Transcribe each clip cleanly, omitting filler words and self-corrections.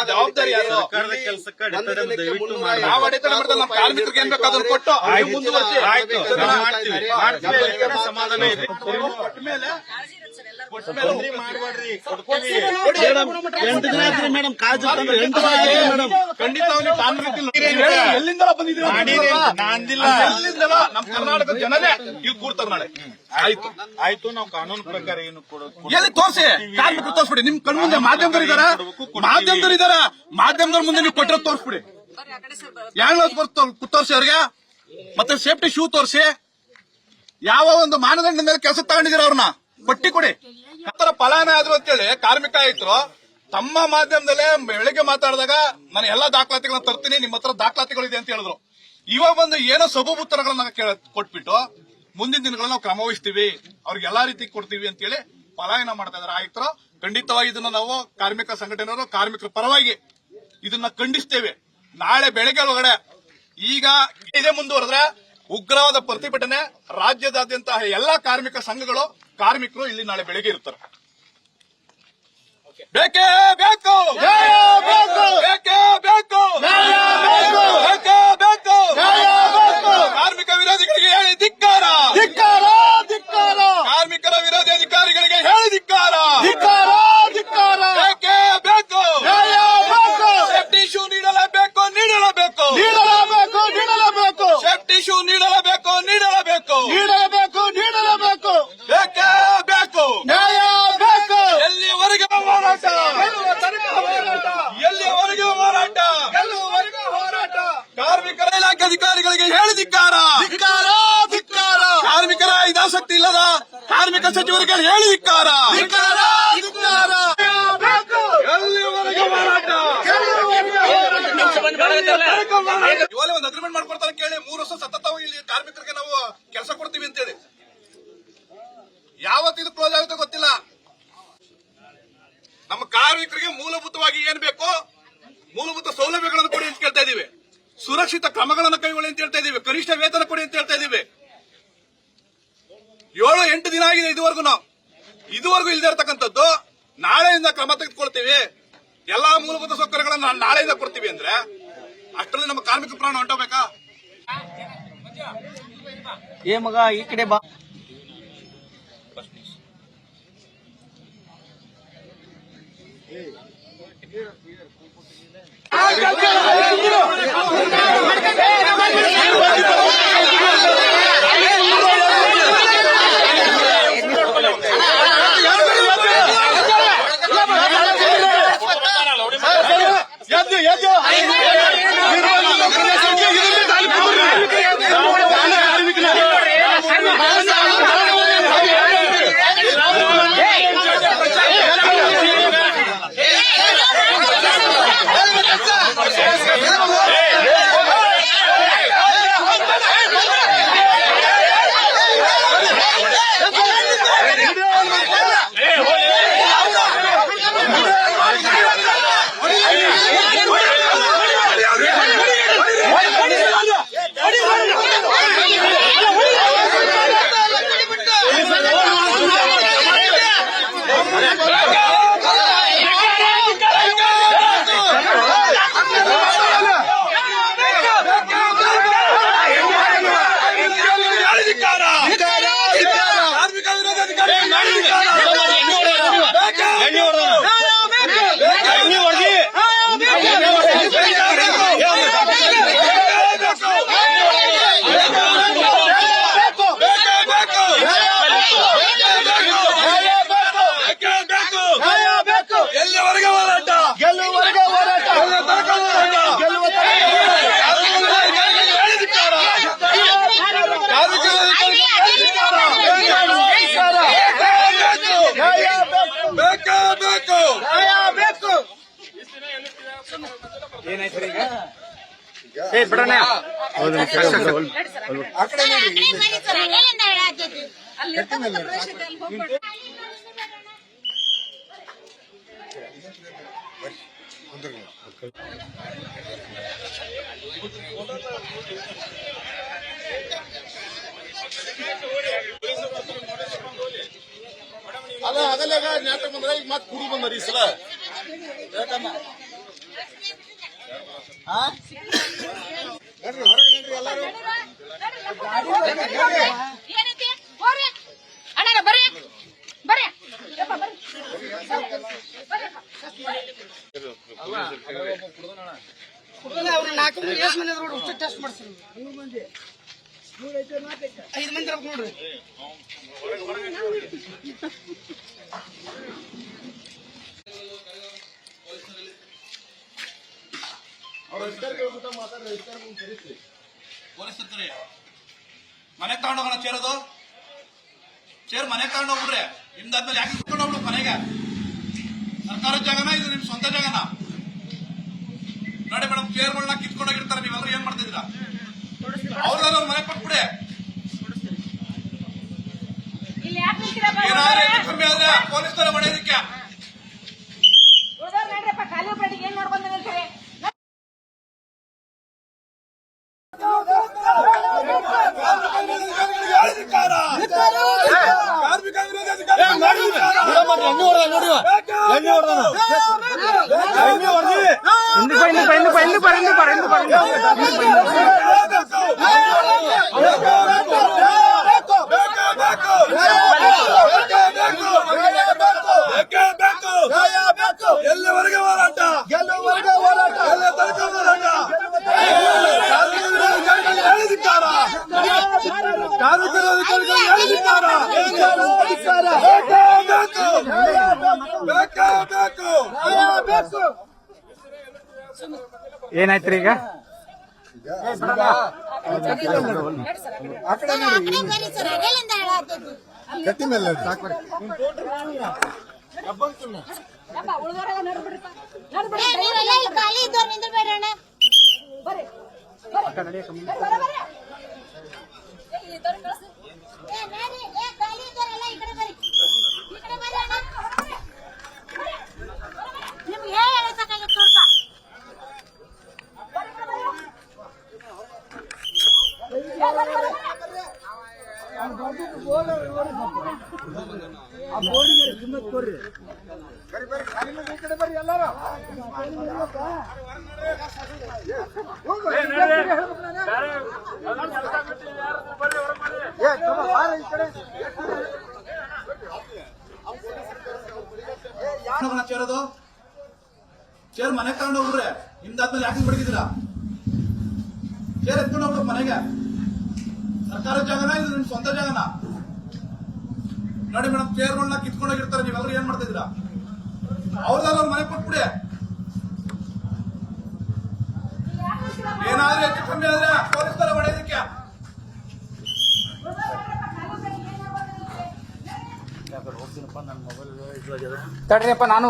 ಜವಾಬ್ದಾರಿ ಯಾರು? ನಾವು ಅಡೆತಡೆ ಮಾಡ್ತಾರೆ. ನಮ್ಮ ಕಾರ್ಮಿಕರಿಗೆ ಏನ್ ಬೇಕು ಅದನ್ನು ಕೊಟ್ಟು ಮುಂದುವರಿಸಿ. ಸಮಾಧಾನ ಇದೆ. ಮೇಡಮ್ ಕಾಜು ಖಂಡಿತ ಎಲ್ಲಿಂದ ಬಂದಿದ್ದೀರಾ? ಎಲ್ಲಿಂದಲ್ಲ ನಮ್ಮ ಕರ್ನಾಟಕದ ಜನರೇ ಇವ್ ಕೂರ್ತಾರೆ ನಾಳೆ. ಆಯ್ತು ನಾವು ಕಾನೂನು ಪ್ರಕಾರ ಏನು ಎಲ್ಲಿ ತೋರಿಸಿ, ಕಾರ್ಮಿಕರು ತೋರಿಸ್ಬಿಡಿ. ನಿಮ್ ಕಣ್ ಮುಂದೆ ಮಾಧ್ಯಮದವ್ರು ಇದಾರ, ಮಾಧ್ಯಮದವ್ರ ಮುಂದೆ ನೀವು ಕೊಟ್ಟಿರೋದು ತೋರಿಸ್ಬಿಡಿ. ತೋರಿಸಿ ಅವ್ರಿಗೆ. ಮತ್ತೆ ಸೇಫ್ಟಿ ಶೂ ತೋರಿಸಿ. ಯಾವ ಒಂದು ಮಾನದಂಡ ಮೇಲೆ ಕೆಲಸ ತಗೊಂಡಿದ್ದೀರ ಅವ್ರನ್ನ ಪಟ್ಟಿ ಕೊಡಿ. ಆತರ ಪಲಾಯನ ಆದ್ರು ಅಂತೇಳಿ ಕಾರ್ಮಿಕ ಆಯ್ತು ತಮ್ಮ ಮಾಧ್ಯಮದಲ್ಲೇ ಬೆಳಿಗ್ಗೆ ಮಾತಾಡಿದಾಗ ನಾನು ಎಲ್ಲಾ ದಾಖಲಾತಿಗಳನ್ನ ತರ್ತೀನಿ, ನಿಮ್ಮ ಹತ್ರ ದಾಖಲಾತಿಗಳಿದೆ ಅಂತ ಹೇಳಿದ್ರು. ಇವಾಗ ಬಂದು ಏನೋ ಸಬೂಬು ಉತ್ತರಗಳನ್ನ ಕೊಟ್ಬಿಟ್ಟು ಮುಂದಿನ ದಿನಗಳಲ್ಲಿ ನಾವು ಕ್ರಮ ವಹಿಸ್ತೀವಿ, ಅವ್ರಿಗೆ ಎಲ್ಲಾ ರೀತಿ ಕೊಡ್ತೀವಿ ಅಂತೇಳಿ ಪಲಾಯನ ಮಾಡ್ತಾ ಇದಾರೆ ಆಯುಕ್ತರು. ಖಂಡಿತವಾಗಿ ಇದನ್ನ ನಾವು ಕಾರ್ಮಿಕ ಸಂಘಟನೆಯವರು ಕಾರ್ಮಿಕರ ಪರವಾಗಿ ಇದನ್ನ ಖಂಡಿಸ್ತೇವೆ. ನಾಳೆ ಬೆಳಗ್ಗೆ ಒಳಗಡೆ ಈಗ ಇದೇ ಮುಂದುವರೆದ್ರೆ ಉಗ್ರವಾದ ಪ್ರತಿಭಟನೆ ರಾಜ್ಯದಾದ್ಯಂತ ಎಲ್ಲಾ ಕಾರ್ಮಿಕ ಸಂಘಗಳು ಕಾರ್ಮಿಕರು ಇಲ್ಲಿ ನಾಳೆ ಬೆಳಗ್ಗೆ ಇರ್ತಾರೆ. ಬೇಕೇ ಬೇಕು, ಬೇಕೇ ಬೇಕು, ಬೇಕೇ ಬೇಕು. ಕಾರ್ಮಿಕ ವಿರೋಧಿಗಳಿಗೆ ಹೇಳಿ ಧಿಕ್ಕಾರ, ಕಾರ್ಮಿಕರ ವಿರೋಧಿ ಅಧಿಕಾರಿಗಳಿಗೆ ಹೇಳಿ ಧಿಕ್ಕಾರ. ಬೇಕೇ ಬೇಕು, ಸೇಫ್ಟಿ ಶೂ ನೀಡಲೇಬೇಕು, ಸೇಫ್ಟಿ ಶೂ ನೀಡಲೇಬೇಕು. ಬೇಕೇ ಬೇಕು. ಎಲ್ಲಿವರೆಗೆ ಹೋರಾಟ? ಕಾರ್ಮಿಕರ ಇಲಾಖೆ ಅಧಿಕಾರಿಗಳಿಗೆ ಹೇಳಿ ಧಿಕ್ಕಾರ. ಕಾರ್ಮಿಕರ ಹಿತಾಸಕ್ತಿ ಇಲ್ಲದ ಕಾರ್ಮಿಕ ಸಚಿವರಿಗೆ ಹೇಳಿ ಧಿಕ್ಕಾರ. ಎಲ್ಲಿವರೆಗೆ ಹೋರಾಟ? ಇವಾಗ ಒಂದು ಅಗ್ರಿಮೆಂಟ್ ಮಾಡ್ಕೊಡ್ತಾರೆ ಕೇಳಿ. 3 ವರ್ಷ ಸತತವಾಗಿ ಇಲ್ಲಿ ಕಾರ್ಮಿಕರಿಗೆ ನಾವು ಕೆಲಸ ಕೊಡ್ತೀವಿ ಅಂತೇಳಿ ಯಾವತ್ತಿದು ಕ್ಲೋಸ್ ಆಗುತ್ತೆ ಗೊತ್ತಿಲ್ಲ. ನಮ್ಮ ಕಾರ್ಮಿಕರಿಗೆ ಮೂಲಭೂತವಾಗಿ ಏನ್ ಬೇಕು, ಮೂಲಭೂತ ಸೌಲಭ್ಯಗಳನ್ನು ಕೊಡಿ ಅಂತ ಕೇಳ್ತಾ ಇದೀವಿ. ಸುರಕ್ಷಿತ ಕ್ರಮಗಳನ್ನು ಕೈಗೊಳ್ಳಿ ಅಂತ ಹೇಳ್ತಾ ಇದೀವಿ. ಕನಿಷ್ಠ ವೇತನ ಕೊಡಿ ಅಂತ ಹೇಳ್ತಾ ಇದೀವಿ. 7-8 ದಿನ ಆಗಿದೆ ಇದುವರೆಗೂ ಇಲ್ಲದೆ ಇರತಕ್ಕಂಥದ್ದು. ನಾಳೆಯಿಂದ ಕ್ರಮ ತೆಗೆದುಕೊಳ್ತೀವಿ, ಎಲ್ಲಾ ಮೂಲಭೂತ ಸೌಕರ್ಯಗಳನ್ನ ನಾಳೆಯಿಂದ ಕೊಡ್ತೀವಿ ಅಂದ್ರೆ ಅಷ್ಟರಲ್ಲಿ ನಮ್ಮ ಕಾರ್ಮಿಕ ಪ್ರಾಣ ಹೊಂಟೋಗ್ಬೇಕಾ? ಏ ಮಗ ಈ ಕಡೆ ಬಾ. ಎಲ್ಲಿವರೆಗೆ ಹೋರಾಟ? ಏನಾಯ್ತು ಈಗ? ಬಿಡೋಣ. ಅಲ್ಲ ಆಗಲ್ಲ ನಾಟಕ ಬಂದ್ರೆ ಈಗ ಮತ್ತೆ ಕುಡಿ ಬಂದ್ರಿ ಈ ಸಲ ಏನೈತಿ ಹೋರಿ ಅಣ್ಣ ಬರ್ರಿ ಬರ್ರಿ ಯಪ್ಪ ಬರ್ರಿ ಅವ್ರು 4 ಮಂದಿ ಎಷ್ಟು ಮಂದಿ ನೋಡ್ರಿ ಹುಚ್ಚ ಟೆಸ್ಟ್ ಮಾಡ್ತೀನಿ 3 ಮಂದಿ 5 ಮಂದಿ ಇರ್ಬೇಕು ನೋಡ್ರಿ ಪೊಲೀಸರು ಮನೆಗೆ ತಗೊಂಡೋಗೋಣ ಚೇರದು ಚೇರ್ ಮನೆಗೆ ತಗೊಂಡೋಗ್ಬಿಡ್ರಿ ನಿಮ್ದಾದ್ಮೇಲೆ ಯಾಕೆ ಇಟ್ಕೊಂಡು ಹೋಗ್ಬಿಡು ಮನೆಗೆ ಸರ್ಕಾರದ ಜಾಗನ ಇದು ನಿಮ್ ಸ್ವಂತ ಜಾಗನ ನೋಡಿ ಮೇಡಮ್ ಚೇರ್ಗಳನ್ನ ಕಿತ್ಕೊಂಡೋಗಿರ್ತಾರೆ ನೀವೆಲ್ಲರೂ ಏನ್ ಮಾಡ್ತಿದ್ದೀರಾ ಅವ್ರನ್ನ ಮನೆ ಕೊಟ್ಬಿಡಿ ಇಲ್ಲಿ ಯಾಕೆ ನಿಂತಿರಪ್ಪ ಏನಾದ್ರೆ ಹೆಚ್ಚು ಕಮ್ಮಿ ಆದ್ರೆ ಪೊಲೀಸರ ಹೊಡೆಯೋದಕ್ಕೆ ಉಳ್ದವ್ರು ನೋಡ್ರಪ್ಪ ಖಾಲಿ ಒಬ್ಬರಿಗೆ ಏನ್ ನೋಡ್ಕೊಂಡ್ ನಿಲ್ತಾರೆ ಕಾರ್ಮಿಕ ವಿರೋಧಿ ಅಧಿಕಾರಿ ಎಲ್ಲಿವರೆಗೆ ಹೋರಾಟ ಎಲ್ಲ ತನಕ ಹೋರಾಟ ಹೇಳಿದಿದ್ದಾರ ಕಾರ್ಮಿಕರ ಅಧಿಕಾರಿಗಳು ಹೇಳಿದಿದ್ದಾರ ಬೇಕು ಏನಾಯ್ತ್ರಿ ಈಗ ಗಟ್ಟಿ ಮೇಲೆ ಯಪ್ಪ ಉಳ್ದವ್ರೆಲ್ಲ ನೋಡ್ಬಿಡ್ರಪ್ಪ ನೋಡ್ಬಿಡ್ರಿ ಖಾಲಿ ಇದ್ದವ್ರು ನಿಂದ್ರಬೇಡಣ್ಣ ಬರ್ರಿ ಬರ್ರಿ ಖಾಲಿ ಇದ್ದವರೆಲ್ಲ ಈ ಕಡೆ ಬರ್ರಿ ಈ ಕಡೆ ಬರ್ರಿ ಅಣ್ಣ ನಿಮ್ಗೆ ಹೇಳಿ ಸಾಕಾಗಿತ್ತು ಸ್ವಲ್ಪ ಚೇರದು ಚೇರ್ ಮನೆಗೆ ತಗೊಂಡು ಹೋಗ್ಬಿಡ್ರೆ ನಿಮ್ದಾದ್ಮೇಲೆ ಯಾಕೆ ಬಡಗಿದ್ದೀರಾ ಚೇರ್ ಎತ್ಕೊಂಡು ಹೋಗ್ಬಿಡು ಮನೆಗೆ ಸರ್ಕಾರದ ಜಾಗನ ಇದು ನಿಮ್ ಸ್ವಂತ ಜಾಗನ ನೋಡಿ ಮೇಡಮ್ ಚೇರ್ಗಳನ್ನ ಕಿತ್ಕೊಂಡೋಗಿರ್ತಾರೆ ನೀವೆಲ್ಲರೂ ಏನ್ ಮಾಡ್ತಿದ್ದೀರಾ ಅವ್ರದಾರ ಅವ್ರ ಮನೆ ಕೊಟ್ಬಿಡಿ ಏನಾದ್ರೂ ಹೆಚ್ಚು ಕಮ್ಮಿ ಆದ್ರೆ ಪೊಲೀಸರ ಹೊಡೆಯೋದಕ್ಕೆ ತಡ್ರಿಯಪ್ಪ ನಾನು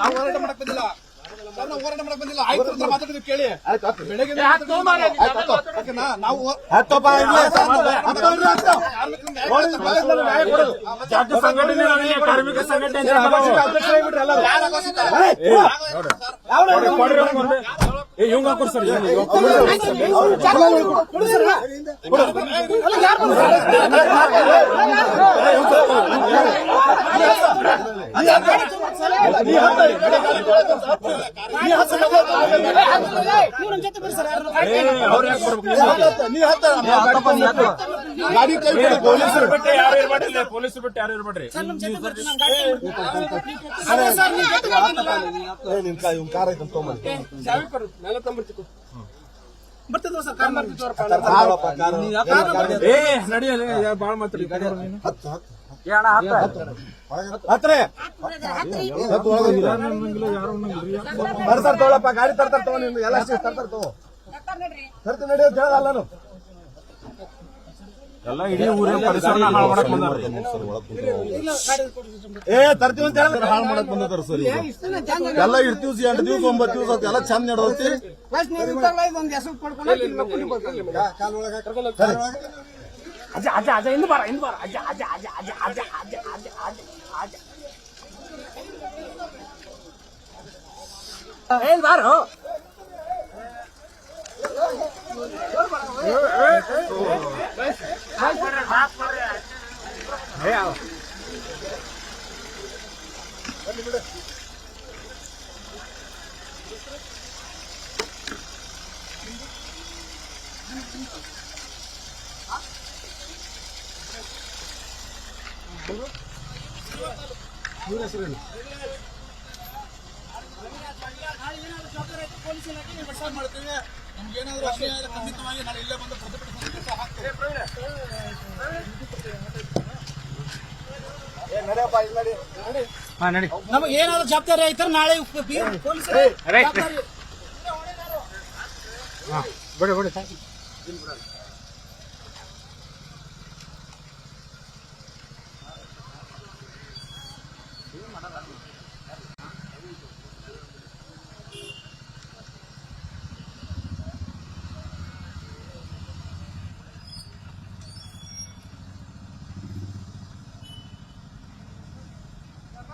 ನಾವು ಹೋರಾಟ ಮಾಡಕ್ ಬಂದಿಲ್ಲ ಸರ್, ನಾವು ಹೋರಾಟ ಮಾಡಕ್ ಬಂದಿಲ್ಲ ಆಯ್ತು ಅಂತ ಮಾತಾಡಿದ್ವಿ ಕೇಳಿ ಬೆಳಗ್ಗೆ ನಾವು ಕಾರ್ಮಿಕ ಸಂಘಟನೆ ಇವಂಗ ಹಾಕೋರ್ ಸರ್ ಗಾಡಿ ಕೈ ಪೊಲೀಸರು ಬಿಟ್ಟು ಯಾರು ಇರ್ಬೇಡ್ರಿ ಪೊಲೀಸರು ಬಿಟ್ಟು ಯಾರು ಇರ್ಬೇಡ್ರಿ ಕಾರ್ ಐತೆ ಬರ್ತದ ಸರ್ ಕಾರ್ ಮಾಡ್ತಿದ್ವರ ಏ ನಡಿಯಲ್ಲ ಬಾಳ ಮಾತ್ರ ತರ್ತಾರ ತಗೊಳಪ್ಪ ಗಾಡಿ ತರ್ತಾರ ತಗೋ ನಿಮ್ಗೆ ಎಲ್ಲ ತರ್ತಾರ ತಗೋ ತರ್ತ ನಡೆಯೋದು ಹೇಳಲ್ಲ ನಾನು ಎಲ್ಲ ಇಡೀ ಊರಿನ ಪರಿಸರ ಹಾಳು ಮಾಡಕ್ ಬಂದಾರ ಏ ತರ್ತೀವಿ ಅಂತ ಹೇಳಿದ್ರೆ ಹಾಳು ಮಾಡಕ್ ಬಂದಿರ್ತಾರ ಸರ್ ಎಲ್ಲ ಇರ್ತೀವಿ 8 ದಿವಸ 9 ದಿವಸ ಎಲ್ಲ ಚಂದ ನಡೆದೈತಿ ಒಂದ್ ಹೆಸರು ಪಡ್ಕೊಂಡು ಅಜ್ಜ ಅಜ್ಜ ಅಜ್ಜ ಇಂದು ಬಾರ ಅಜ್ಜ ಅಜ್ಜ ಅಜ್ಜ ಅಜ್ಜ ಅಜ್ಜ ಅಜ್ಜ ಅಜ್ಜ ಅಜ್ಜ ಅಜ್ಜ ಮಾಡ್ತೀವಿ. ನಮ್ಗೇನಾದ್ರೂ ಅನ್ಯಾಯ ಆದ್ರೆ ಖಂಡಿತವಾಗಿ ನಾಳೆ ಇಲ್ಲೇ ಬಂದು ಪ್ರತಿಭಟನೆ ಕೆಲಸ ಹಾಕ್ತೇವೆ. ನಮಗೆ ಏನಾದ್ರು ಜವಾಬ್ದಾರಿ ಆಯ್ತಾರೆ ನಾಳೆ ಪೊಲೀಸರು ಬಿಡಿ